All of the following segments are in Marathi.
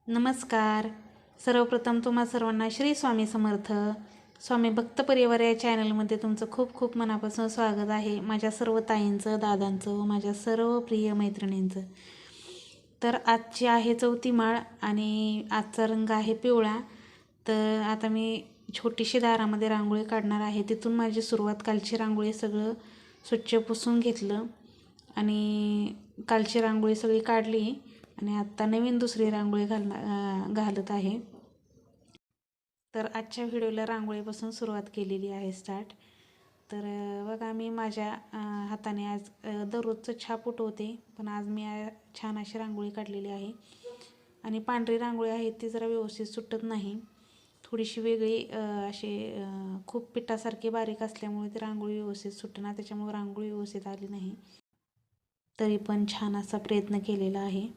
नमस्कार. सर्वप्रथम तुम्हा सर्वांना श्री स्वामी समर्थ. स्वामी भक्त परिवार या चॅनलमध्ये तुमचं खूप खूप मनापासून स्वागत आहे. माझ्या सर्व ताईंचं, दादांचं व माझ्या सर्व प्रिय मैत्रिणींचं. तर आजची आहे चौथी माळ आणि आजचा रंग आहे पिवळा. तर आता मी छोटीशी दारामध्ये रांगोळी काढणार आहे. तिथून माझी सुरुवात. कालची रांगोळी सगळं स्वच्छ पुसून घेतलं आणि कालची रांगोळी सगळी काढली आणि आत्ता नवीन दुसरी रांगोळी घालत आहे. तर आजच्या व्हिडिओला रांगोळीपासून सुरुवात केलेली आहे स्टार्ट. तर बघा मी माझ्या हाताने आज दररोजचं छाप उठवते, पण आज मी छान अशी रांगोळी काढलेली आहे. आणि पांढरी रांगोळी आहे ती जरा व्यवस्थित सुटत नाही, थोडीशी वेगळी अशी खूप पिठासारखी बारीक असल्यामुळे ती रांगोळी व्यवस्थित सुटणार, त्याच्यामुळे रांगोळी व्यवस्थित आली नाही. तरी पण छान असा प्रयत्न केलेला आहे.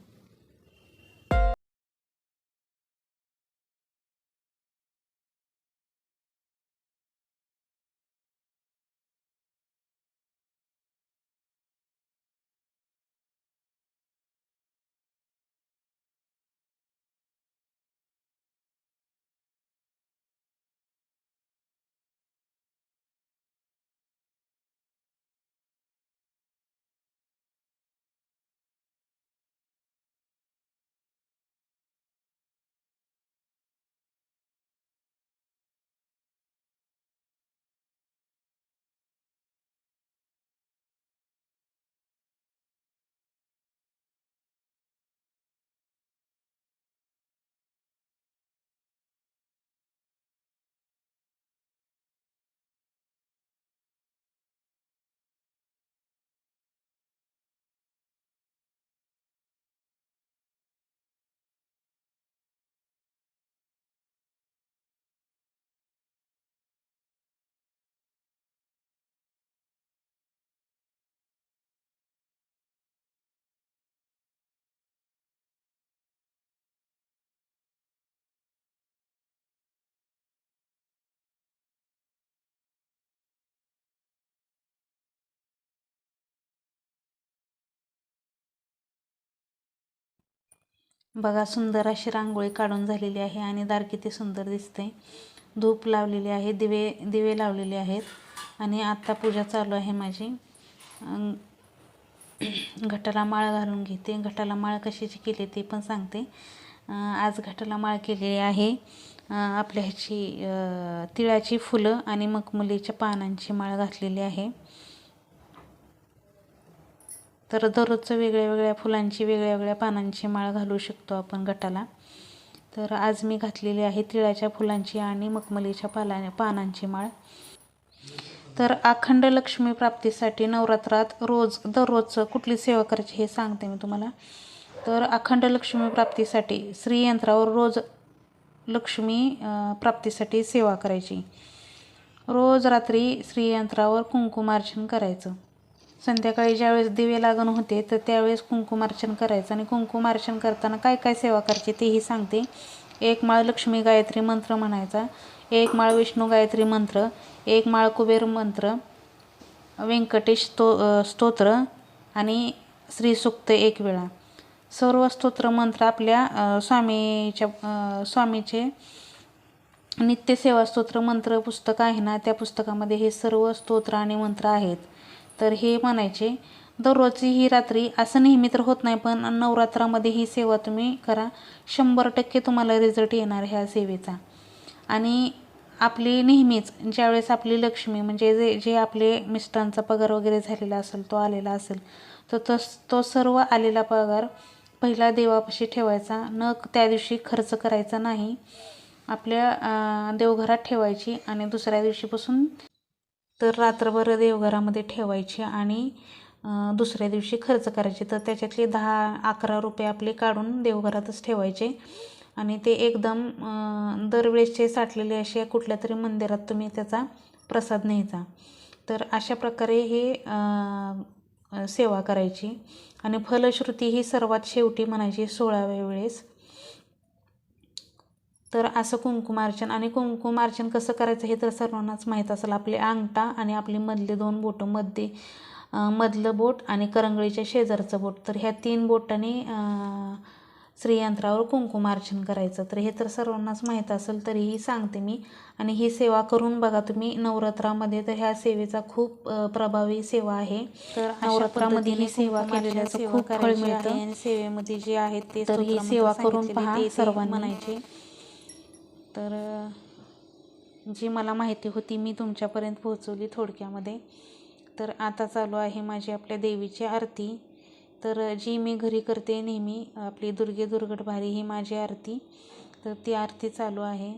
बघा सुंदर अशी रांगोळी काढून झालेली आहे आणि दार किती सुंदर दिसते. धूप लावलेली आहे, दिवे लावलेले आहेत आणि आत्ता पूजा चालू आहे माझी. घटाला माळ घालून घेते. घटाला माळ कशाची केली ते पण सांगते. आज घटाला माळ केलेली आहे आपल्या ह्याची तिळाची फुलं आणि मखमलीच्या पानांची माळ घातलेली आहे. तर दररोजचं वेगळ्या वेगळ्या फुलांची वेगळ्या वेगळ्या पानांची माळ घालू शकतो आपण घटाला. तर आज मी घातलेली आहे तिळाच्या फुलांची आणि मखमलीच्या पानांची माळ. तर अखंड लक्ष्मी प्राप्तीसाठी नवरात्रात दररोजचं कुठली सेवा करायची हे सांगते मी तुम्हाला. तर अखंड लक्ष्मी प्राप्तीसाठी श्रीयंत्रावर रोज लक्ष्मी प्राप्तीसाठी सेवा करायची. रोज रात्री श्रीयंत्रावर कुंकुमार्चन करायचं. संध्याकाळी ज्यावेळेस दिवे लागण होते तर त्यावेळेस कुंकुमार्चन करायचं. आणि कुंकुमार्चन करताना काय काय सेवा करायची तेही सांगते. 1 माळ लक्ष्मी गायत्री मंत्र म्हणायचा, 1 माळ विष्णू गायत्री मंत्र, 1 माळ कुबेर मंत्र, व्यंकटेश स्तोत्र आणि श्रीसूक्त 1 वेळा. सर्व स्तोत्र मंत्र आपल्या स्वामीचे नित्यसेवा स्तोत्र मंत्र पुस्तक आहे ना, त्या पुस्तकामध्ये हे सर्व स्तोत्र आणि मंत्र आहेत. तर हे म्हणायचे दररोजची ही रात्री. असं नेहमी तर होत नाही, पण नवरात्रामध्ये ही सेवा तुम्ही करा. 100% तुम्हाला रिझल्ट येणार ह्या सेवेचा. आणि आपली नेहमीच ज्यावेळेस आपली लक्ष्मी म्हणजे जे आपले मिस्टरांचा पगार वगैरे झालेला असेल, तो आलेला असेल, तर तो सर्व आलेला पगार पहिला देवापाशी ठेवायचा. त्या दिवशी खर्च करायचा नाही, आपल्या देवघरात ठेवायची आणि दुसऱ्या दिवशीपासून तर रात्रभर देवघरामध्ये ठेवायची आणि दुसऱ्या दिवशी खर्च करायचे. तर त्याच्यातले 10-11 रुपये आपले काढून देवघरातच ठेवायचे आणि ते एकदम दरवेळेसचे साठलेले असे कुठल्या तरी मंदिरात तुम्ही त्याचा प्रसाद न्यायचा. तर अशा प्रकारे हे सेवा करायची. आणि फलश्रुती ही सर्वात शेवटी म्हणायची 16व्या वेळेस. तर असं कुंकुमार्चन. आणि कुंकुमार्चन कसं करायचं हे तर सर्वांनाच माहीत असेल. आपले अंगठा आणि आपली मधले 2 बोटं, मधलं बोट आणि करंगळीच्या शेजारचं बोट, तर ह्या 3 बोटांनी श्रीयंत्रावर कुंकुमार्चन करायचं. तर हे तर सर्वांनाच माहीत असेल, तरीही सांगते मी. आणि ही सेवा करून बघा तुम्ही नवरात्रामध्ये. तर ह्या सेवेचा खूप प्रभावी सेवा आहे. तर नवरात्रामध्ये ही सेवा केलेल्याचं खूप फळ मिळतं आणि सेवेमध्ये जे आहेत ते तर ही सेवा करून पहा सर्वांनी म्हणायचे. तर जी मला माहिती होती मी तुमच्यापर्यंत पोहोचवली थोडक्यामध्ये. तर आता चालू आहे माझी आपल्या देवीची आरती. तर जी मी घरी करते नेहमी आपली दुर्गे दुर्गट भारी ही माझी आरती. तर ती आरती चालू आहे.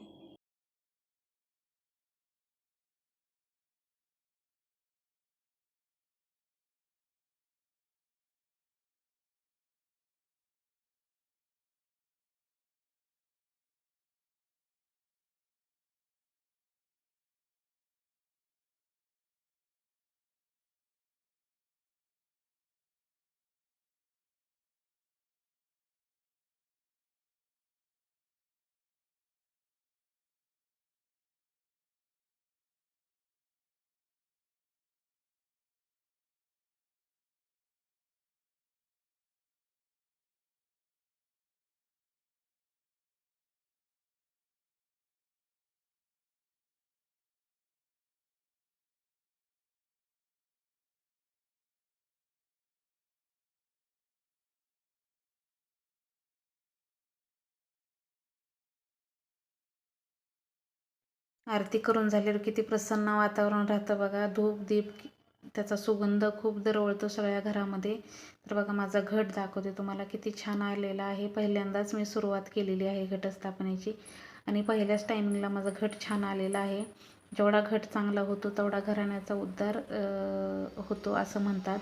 आरती करून झाल्यावर किती प्रसन्न वातावरण राहतं बघा. धूप दीप त्याचा सुगंध खूप दरवळतो सगळ्या घरामध्ये. तर बघा माझा घट दाखवते तुम्हाला किती छान आलेला आहे. पहिल्यांदाच मी सुरुवात केलेली आहे घटस्थापनेची आणि पहिल्याच टायमिंगला माझा घट छान आलेला आहे. जेवढा घट चांगला होतो तेवढा घराण्याचा उद्धार होतो असं म्हणतात.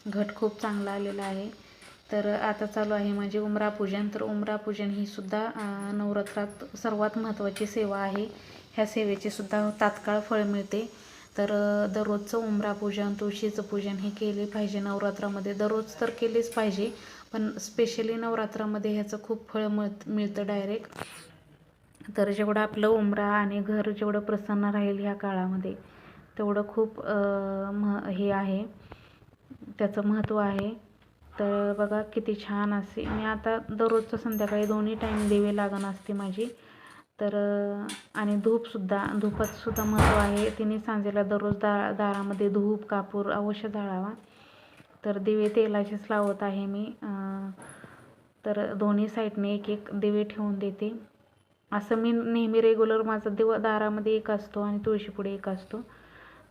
घट खूप चांगला आलेला आहे. तर आता चालू आहे माझे उंबरापूजन. तर उंबरापूजन ही सुद्धा नवरात्रात सर्वात महत्त्वाची सेवा आहे. ह्या सेवेचे सुद्धा तात्काळ फळ मिळते. तर दररोजचं उंबरापूजन तुळशीचं पूजन हे केले पाहिजे नवरात्रामध्ये. दररोज तर केलेच पाहिजे, पण स्पेशली नवरात्रामध्ये ह्याचं खूप फळ मिळतं डायरेक्ट. तर जेवढं आपलं उंबरा आणि घर जेवढं प्रसन्न राहील ह्या काळामध्ये तेवढं खूप हे आहे, त्याचं महत्त्व आहे. तर बघा किती छान असे मी आता दररोजचं संध्याकाळी दोन्ही टाईम देवे लागण असते माझी. तर आणि धूपाचं सुद्धा महत्त्व आहे. तिन्ही सांजेला दररोज दारामध्ये धूप कापूर अवश्य जाळावा. तर दिवे तेलाचेच लावत आहे मी. तर दोन्ही साईडने एक एक दिवे ठेवून देते. असं मी नेहमी रेग्युलर माझा दारामध्ये एक असतो आणि तुळशीपुढे एक असतो.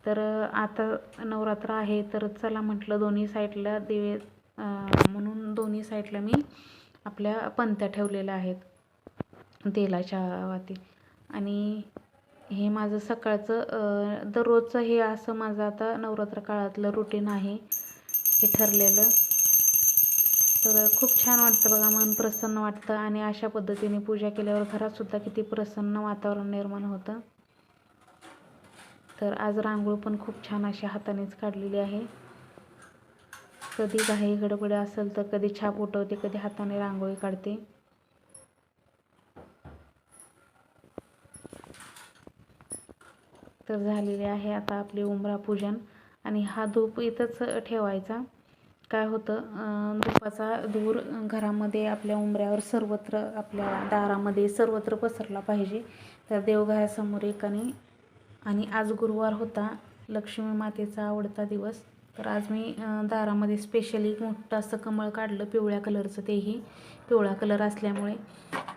तर आता नवरात्र आहे तर चला म्हटलं दोन्ही साईडला दिवे म्हणून दोन्ही साईडला मी आपल्या पंत्या ठेवलेल्या आहेत तेलाच्या वाती. आणि हे माझं सकाळचं दररोजचं हे असं माझं आता नवरात्र काळातलं रुटीन आहे हे ठरलेलं. तर खूप छान वाटतं बघा, मन प्रसन्न वाटतं. आणि अशा पद्धतीने पूजा केल्यावर घरातसुद्धा किती प्रसन्न वातावरण निर्माण होतं. तर आज रांगोळी पण खूप छान अशा हातानेच काढलेली आहे. कधी घाई गडबड असेल तर कधी छाप उठवते, कधी हाताने रांगोळी काढते. तर झालेले आहे आता आपले उंबरापूजन. आणि हा धूप इथंच ठेवायचा. काय होतं धुपाचा धूर घरामध्ये आपल्या उंबऱ्यावर सर्वत्र आपल्या दारामध्ये सर्वत्र पसरला पाहिजे. तर देवघरासमोर एकाने आणि आज गुरुवार होता, लक्ष्मी मातेचा आवडता दिवस. तर आज मी दारामध्ये स्पेशली मोठं असं कमळ काढलं पिवळ्या कलरचं, तेही पिवळा कलर असल्यामुळे.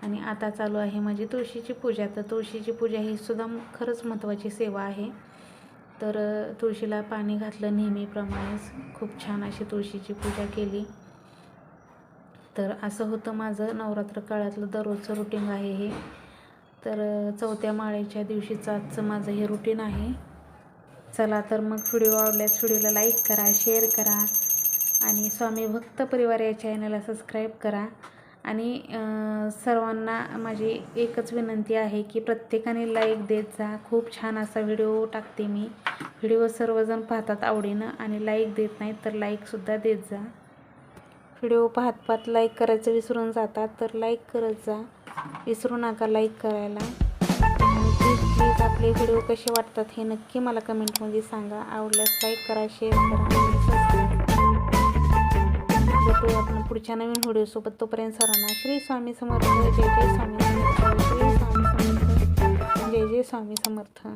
आणि आता चालू आहे माझी तुळशीची पूजा. तर तुळशीची पूजा ही सुद्धा खरंच महत्त्वाची सेवा आहे. तर तुळशीला पाणी घातलं नेहमीप्रमाणेच, खूप छान अशी तुळशीची पूजा केली. तर असं होतं माझं नवरात्र काळातलं दररोजचं रुटीन आहे हे. तर चौथ्या माळेच्या दिवशीचं आजचं माझं हे रुटीन आहे. चला तर मग व्हिडिओ आवडल्यास व्हिडिओला लाईक करा, शेअर करा आणि स्वामी भक्त परिवार या चॅनलला सबस्क्राईब करा. आणि सर्वांना माझी एकच विनंती आहे की प्रत्येकाने लाईक देत जा. खूप छान असा व्हिडिओ टाकते मी. व्हिडिओ सर्वजण पाहतात आवडीनं आणि लाईक देत नाहीत, तर लाईकसुद्धा देत जा. व्हिडिओ पाहत लाईक करायचं विसरून जातात, तर लाईक करत जा, विसरू नका लाईक करायला. आणि प्लीज आपले व्हिडिओ कसे वाटतात हे नक्की मला कमेंटमध्ये सांगा. आवडल्यास लाईक करा, शेअर करा आणि सबस्क्राईब करा. भेटू आपण पुढच्या नवीन व्हिडिओसोबत. तोपर्यंत सर्वांना श्री स्वामी समर्थ. जय जय स्वामी समर्थ. श्री स्वामी समर्थ. जय जय स्वामी समर्थ.